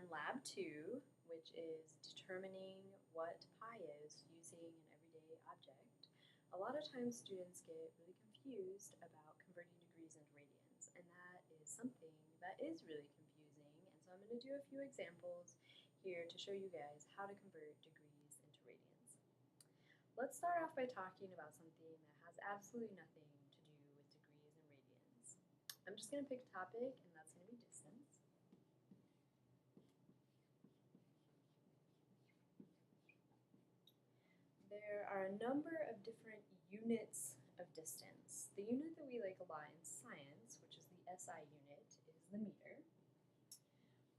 Lab 2, which is determining what pi is using an everyday object. A lot of times students get really confused about converting degrees into radians, and that is something that is really confusing. And so I'm going to do a few examples here to show you guys how to convert degrees into radians. Let's start off by talking about something that has absolutely nothing to do with degrees and radians. I'm just going to pick a topic, and that's going to be distance. There are a number of different units of distance. The unit that we like a lot in science, which is the SI unit, is the meter.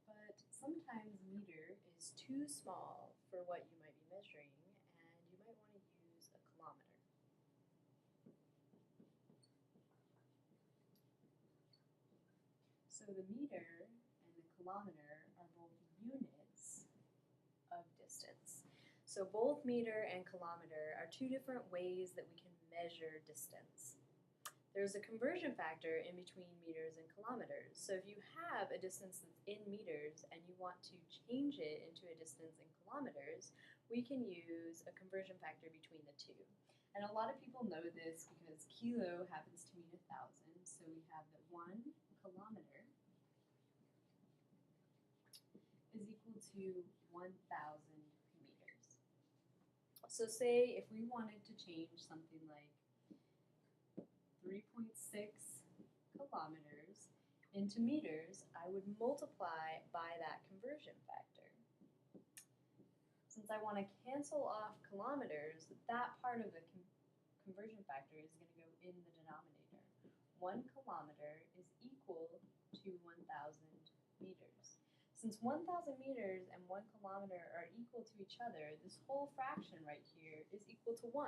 But sometimes meter is too small for what you might be measuring, and you might want to use a kilometer. So the meter and the kilometer are both units of distance. So both meter and kilometer are two different ways that we can measure distance. There's a conversion factor in between meters and kilometers. So if you have a distance that's in meters and you want to change it into a distance in kilometers, we can use a conversion factor between the two. And a lot of people know this because kilo happens to mean 1,000. So we have that 1 kilometer is equal to 1,000 meters. So say if we wanted to change something like 3.6 kilometers into meters, I would multiply by that conversion factor. Since I want to cancel off kilometers, that part of the conversion factor is going to go in the denominator. 1 kilometer is equal to 1,000 meters. Since 1,000 meters and 1 kilometer are equal to each other, this whole fraction right here is equal to 1.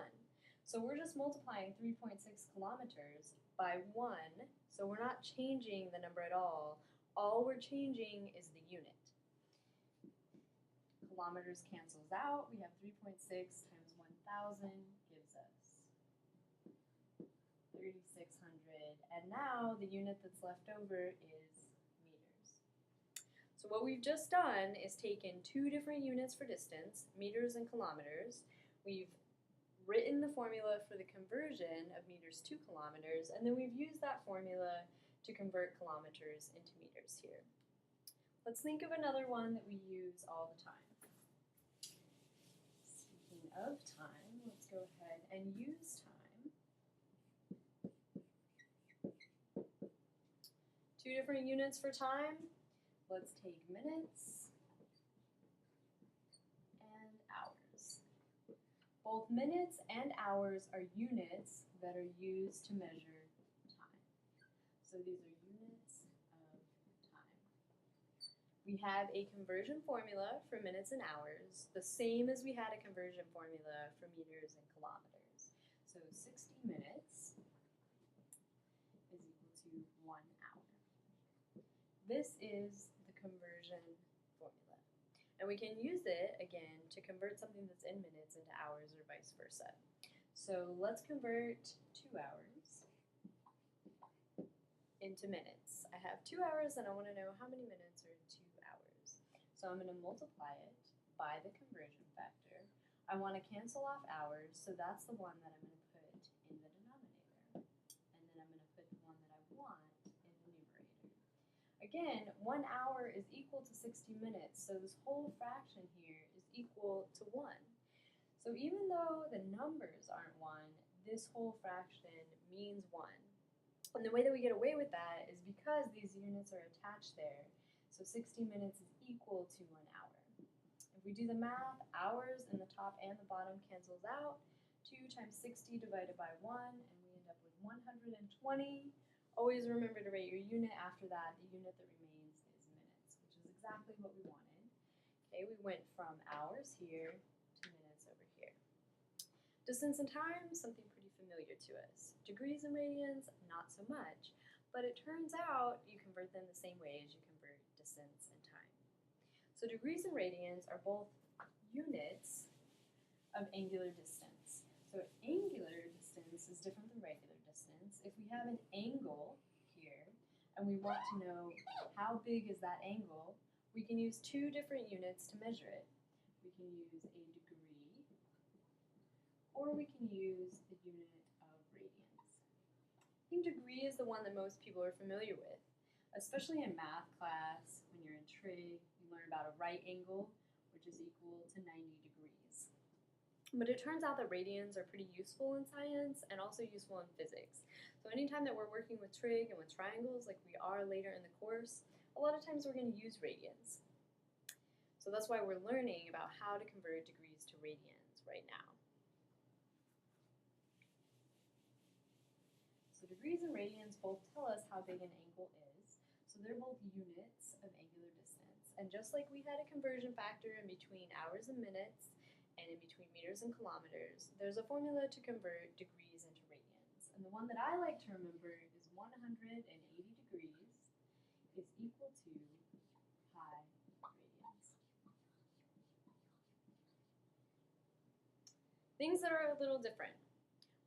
So we're just multiplying 3.6 kilometers by 1, so we're not changing the number at all. All we're changing is the unit. Kilometers cancels out. We have 3.6 times 1,000 gives us 3,600. And now the unit that's left over is meters. So what we've just done is taken two different units for distance, meters and kilometers. We've written the formula for the conversion of meters to kilometers, and then we've used that formula to convert kilometers into meters here. Let's think of another one that we use all the time. Speaking of time, let's go ahead and use time. Two different units for time. Let's take minutes and hours. Both minutes and hours are units that are used to measure time. So these are units of time. We have a conversion formula for minutes and hours, the same as we had a conversion formula for meters and kilometers. So 60 minutes is equal to 1 hour. This is the conversion formula. And we can use it, again, to convert something that's in minutes into hours or vice versa. So let's convert 2 hours into minutes. I have 2 hours and I want to know how many minutes are in 2 hours. So I'm going to multiply it by the conversion factor. I want to cancel off hours, so that's the one that I'm going to put in the denominator. And then I'm going to put the one that I want in the numerator. Again, 1 hour is equal to 60 minutes, so this whole fraction here is equal to 1. So even though the numbers aren't 1, this whole fraction means 1. And the way that we get away with that is because these units are attached there. So 60 minutes is equal to 1 hour. If we do the math, hours in the top and the bottom cancels out. 2 times 60 divided by 1, and we end up with 120. Always remember to rate your unit after that. The unit that remains is minutes, which is exactly what we wanted. Okay, we went from hours here to minutes over here. Distance and time, something pretty familiar to us. Degrees and radians, not so much. But it turns out you convert them the same way as you convert distance and time. So degrees and radians are both units of angular distance. So angular distance is different than regular distance. If we have an angle here and we want to know how big is that angle, we can use two different units to measure it. We can use a degree, or we can use the unit of radians. I think degree is the one that most people are familiar with, especially in math class. When you're in trig, you learn about a right angle, which is equal to 90 degrees. But it turns out that radians are pretty useful in science and also useful in physics. So anytime that we're working with trig and with triangles, like we are later in the course, a lot of times we're going to use radians. So that's why we're learning about how to convert degrees to radians right now. So degrees and radians both tell us how big an angle is. So they're both units of angular distance. And just like we had a conversion factor in between hours and minutes, and in between meters and kilometers, there's a formula to convert degrees into radians. And the one that I like to remember is 180 degrees is equal to pi radians. Things that are a little different.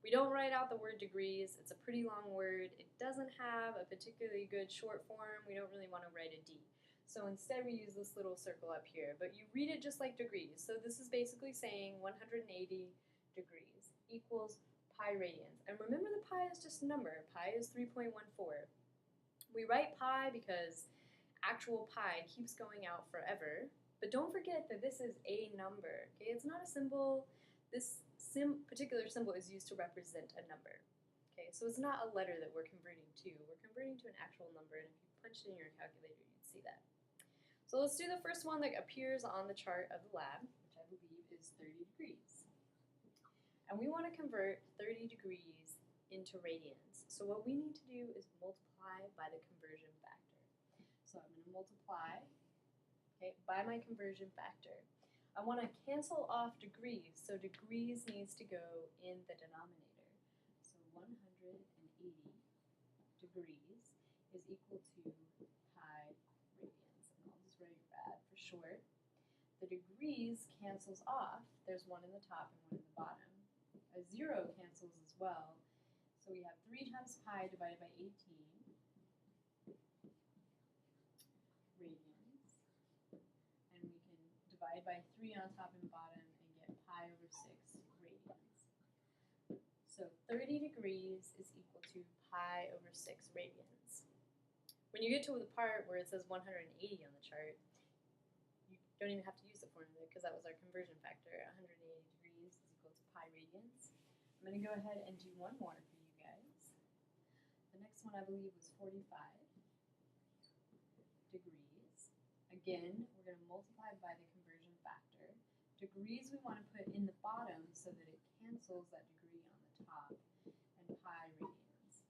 We don't write out the word degrees. It's a pretty long word. It doesn't have a particularly good short form. We don't really want to write a D. So instead we use this little circle up here, but you read it just like degrees. So this is basically saying 180 degrees equals pi radians. And remember, the pi is just a number. Pi is 3.14. We write pi because actual pi keeps going out forever, but don't forget that this is a number. Okay, it's not a symbol. This particular symbol is used to represent a number. Okay, so it's not a letter that we're converting to. We're converting to an actual number, and if you punched it in your calculator, you'd see that. So let's do the first one that appears on the chart of the lab, which I believe is 30 degrees. And we want to convert 30 degrees into radians. So what we need to do is multiply by the conversion factor. So I'm going to multiply, okay, by my conversion factor. I want to cancel off degrees, so degrees needs to go in the denominator. So 180 degrees is equal to pi radians. And I'll just write rad for short. The degrees cancels off. There's one in the top and one in the bottom. A 0 cancels as well. So we have 3 times pi divided by 18 radians. And we can divide by 3 on top and bottom and get pi over 6 radians. So 30 degrees is equal to pi over 6 radians. When you get to the part where it says 180 on the chart, you don't even have to use the formula because that was our conversion factor. 180 degrees is equal to pi radians. I'm going to go ahead and do one more for you guys. The next one I believe was 45 degrees. Again, we're going to multiply by the conversion factor. Degrees we want to put in the bottom so that it cancels that degree on the top, and pi radians.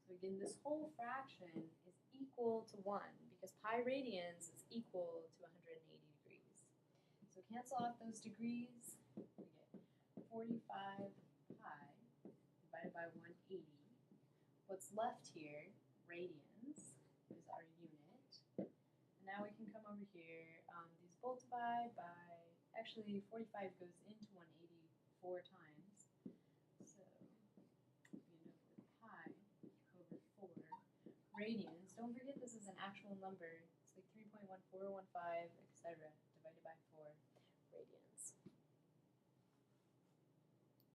So again, this whole fraction is equal to 1 because pi radians is equal to 180 degrees. So cancel off those degrees, we get 45 pi divided by 180. What's left here, radians, is our unit. And now we can come over here. These both divide by, actually 45 goes into 180 4 times. So we end up with pi over 4 radians. Don't forget this is an actual number. It's like 3.1415, etc.